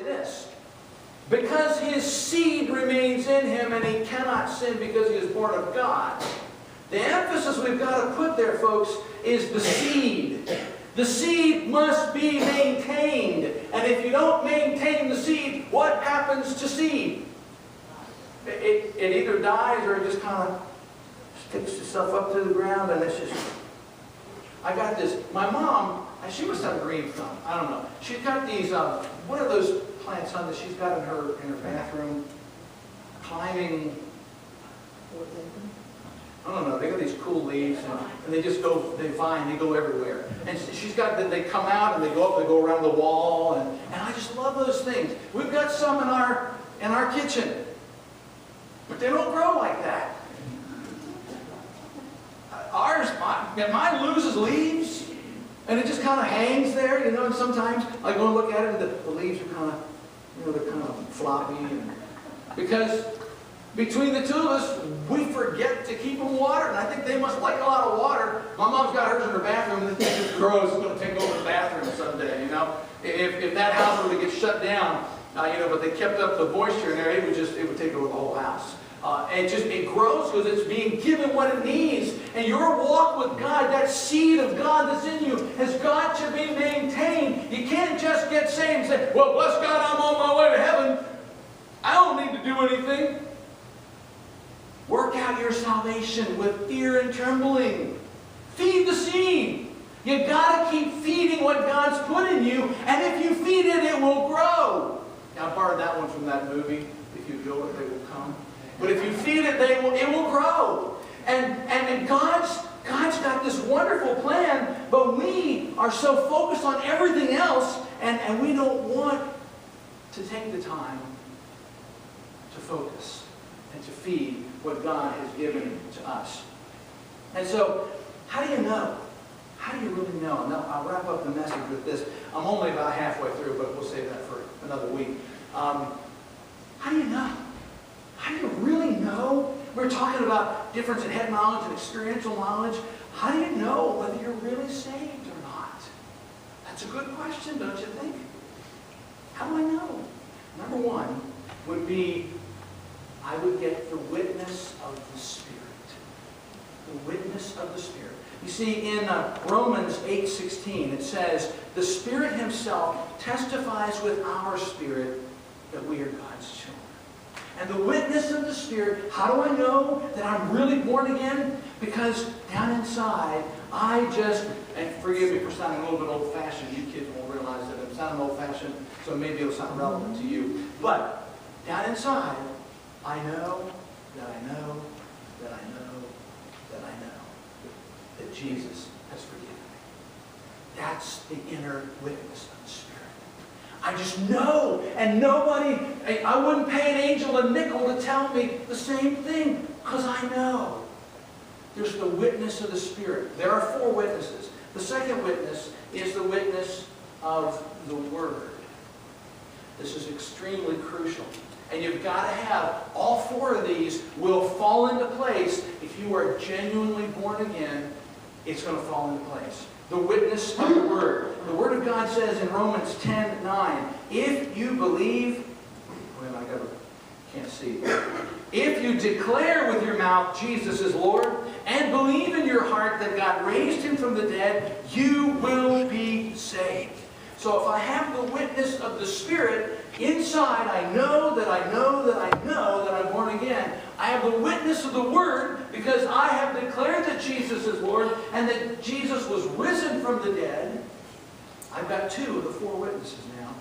this. Because his seed remains in him and he cannot sin because he is born of God. The emphasis we've got to put there, folks, is the seed. The seed must be maintained. And if you don't maintain the seed, what happens to seed? It either dies or it just kind of sticks itself up to the ground, and it's just... I got this. My mom, she must have a green thumb. I don't know. She's got these, what are those plants on that she's got in her bathroom? Climbing... I don't know, they got these cool leaves, and they just go, they vine, they go everywhere. And she's got, they come out and they go up, they go around the wall, and I just love those things. We've got some in our kitchen, but they don't grow like that. Mine loses leaves, and it just kind of hangs there, you know, and sometimes I go and look at it, and the leaves are kind of, you know, they're kind of floppy, because between the two of us, we forget to keep them watered, and I think they must like a lot of water. My mom's got hers in her bathroom, and this thing just grows. It's going to take over the bathroom someday, you know. If that house were to get shut down, you know, but they kept up the moisture in there, it would take over the whole house. It grows because it's being given what it needs. And your walk with God, that seed of God that's in you, has got to be maintained. You can't just get saved and say, well, bless God, I'm on my way to heaven. I don't need to do anything. Work out your salvation with fear and trembling. Feed the seed. You've got to keep feeding what God's put in you, and if you feed it, it will grow. Now, I borrowed that one from that movie. If you build it, they will come. But if you feed it, it will grow. And God's got this wonderful plan, but we are so focused on everything else, and we don't want to take the time to focus and to feed what God has given to us. And so, how do you know? How do you really know? Now, I'll wrap up the message with this. I'm only about halfway through, but we'll save that for another week. How do you know? How do you really know? We're talking about difference in head knowledge and experiential knowledge. How do you know whether you're really saved or not? That's a good question, don't you think? How do I know? Number one would be, I would get the witness of the Spirit. The witness of the Spirit. You see, in Romans 8:16, it says, the Spirit Himself testifies with our spirit that we are God's children. And the witness of the Spirit, how do I know that I'm really born again? Because down inside, and forgive me for sounding a little bit old-fashioned, you kids won't realize that I'm sounding old-fashioned, so maybe it'll sound relevant to you. But down inside, I know that I know that I know that I know that Jesus has forgiven me. That's the inner witness of the Spirit. I just know, and I wouldn't pay an angel a nickel to tell me the same thing, because I know. There's the witness of the Spirit. There are 4 witnesses. The second witness is the witness of the Word. This is extremely crucial. And you've got to have all 4 of these will fall into place. If you are genuinely born again, it's going to fall into place. The witness of the Word. The Word of God says in Romans 10:9, if you believe, can't see. If you declare with your mouth Jesus is Lord, and believe in your heart that God raised Him from the dead, you will be saved. So if I have the witness of the Spirit inside, I know that I know that I know that I'm born again. I have the witness of the Word because I have declared that Jesus is Lord and that Jesus was risen from the dead. I've got 2 of the 4 witnesses now.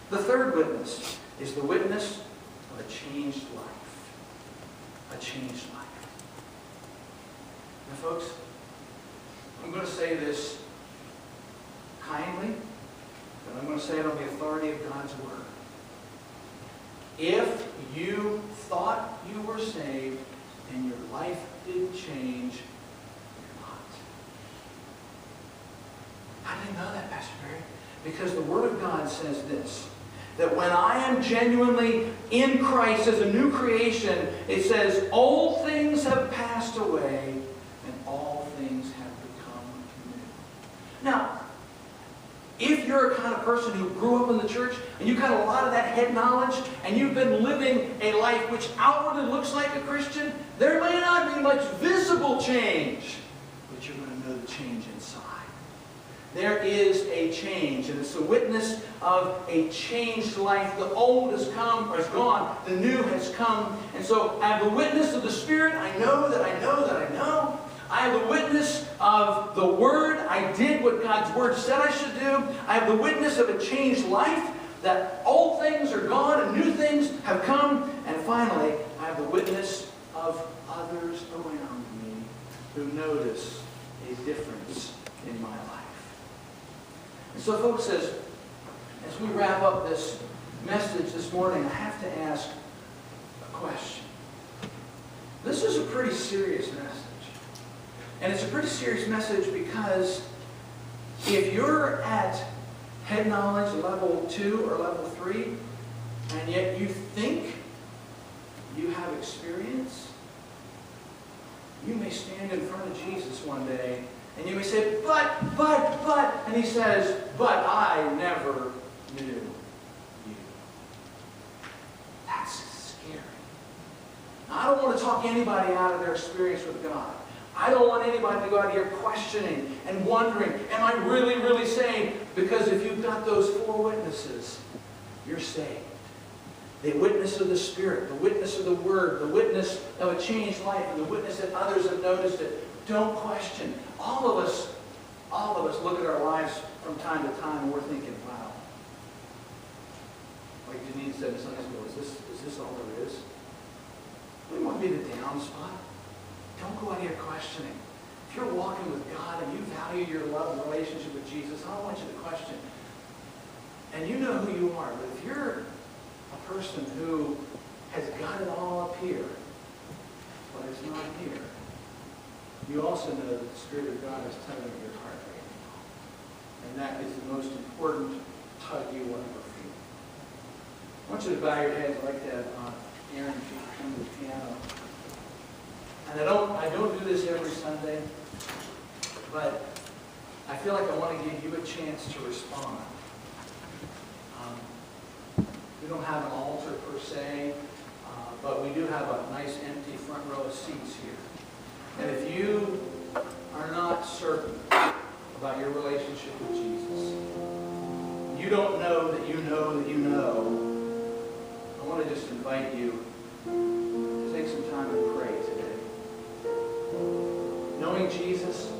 The third witness is the witness of a changed life. A changed life. Now, folks, I'm going to say this kindly, but I'm going to say it on the authority of God's Word. If you thought you were saved and your life didn't change, you're not. How do you know that, Pastor Barry? Because the Word of God says this, that when I am genuinely in Christ as a new creation, it says, old things have passed away and all things have become new. Now, if you're a kind of person who grew up in the church and you got a lot of that head knowledge and you've been living a life which outwardly looks like a Christian, there may not be much visible change, but you're going to know the change inside. There is a change, and it's a witness of a changed life. The old has come, or has gone. The new has come. And so I have the witness of the Spirit. I know that I know that I know. I have the witness of the Word. I did what God's Word said I should do. I have the witness of a changed life, that old things are gone and new things have come. And finally, I have the witness of others around me who notice a difference in my life. And so, folks, as we wrap up this message this morning, I have to ask a question. This is a pretty serious message. And it's a pretty serious message because if you're at head knowledge level 2 or level 3, and yet you think you have experience, you may stand in front of Jesus one day and you may say, but, and he says, but I never knew you. That's scary. Now, I don't want to talk anybody out of their experience with God. I don't want anybody to go out here questioning and wondering, am I really, really saved? Because if you've got those 4 witnesses, you're saved. The witness of the Spirit, the witness of the Word, the witness of a changed life, and the witness that others have noticed it. Don't question. All of us look at our lives from time to time and we're thinking, wow. Like Janine said in Sunday school, is this all there is? We want to be the down spot. Don't go out here questioning. If you're walking with God and you value your love and relationship with Jesus, I don't want you to question. And you know who you are. But if you're a person who has got it all up here, but it's not here, you also know that the Spirit of God is tugging at your heart right now. And that is the most important tug you will ever feel. I want you to bow your heads like that. Aaron, if you come to the piano. And I don't do this every Sunday, but I feel like I want to give you a chance to respond. We don't have an altar per se, but we do have a nice empty front row of seats here. And if you are not certain about your relationship with Jesus, you don't know that you know that you know, I want to just invite you to take some time and pray today. Knowing Jesus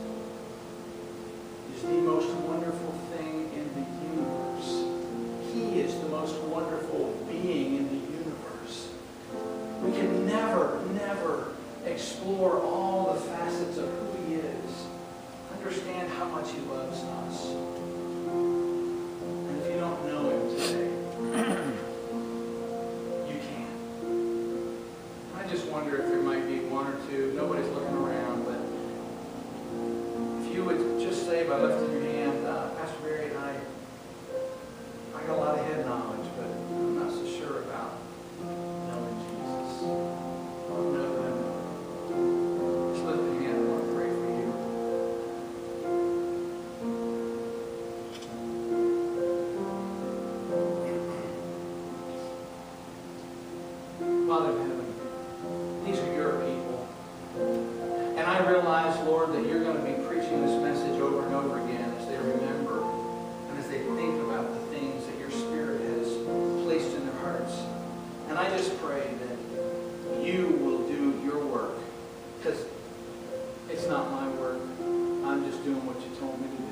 is the most wonderful thing in the universe. He is the most wonderful being in the universe. We can never explore all the facets of who He is. Understand how much He loves us. And if you don't know Him today, you can. I just wonder if there might be one or two, nobody's looking around, but if you would just say by lifting your hand, Pastor Barry, I got a lot of head knowledge, but I'm not so sure about knowing Jesus. I don't know Him. Just lift your hand. I want to pray for you. Father in heaven, these are your people. And I realize, Lord, that you're going to be preaching this message over and over again as they remember and as they think about the things that your Spirit has placed in their hearts. And I just pray that you will do your work, because it's not my work. I'm just doing what you told me to do.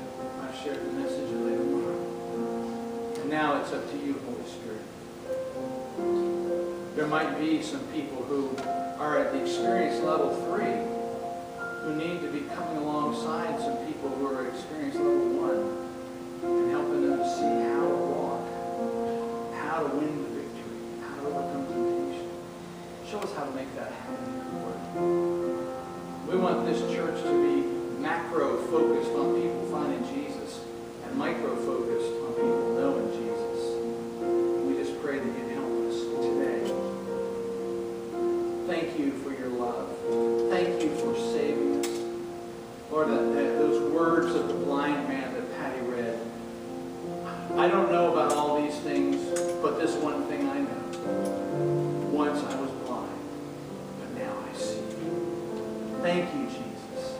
I've shared the message and laid it on my heart. And now it's up to you, Holy Spirit. There might be some people who are at the experience level 3 who need to be coming alongside some people who are at experience level 1 and helping them to see how to walk, how to win the victory, how to overcome temptation. Show us how to make that happen, Lord. We want this church to be macro-focused on people finding Jesus and micro-focused on people knowing Jesus. And we just pray that you'd help us today. Thank you for your love. Thank you for saving us. Lord, those words of the blind man that Patty read, I don't know about all these things, but this one thing I know. Once I was blind, but now I see. Thank you, Jesus.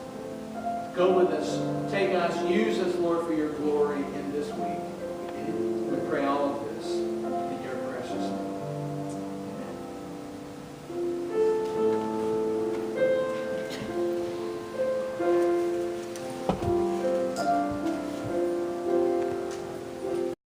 Go with us. Take us. Use us, Lord, for your glory in this week. We pray.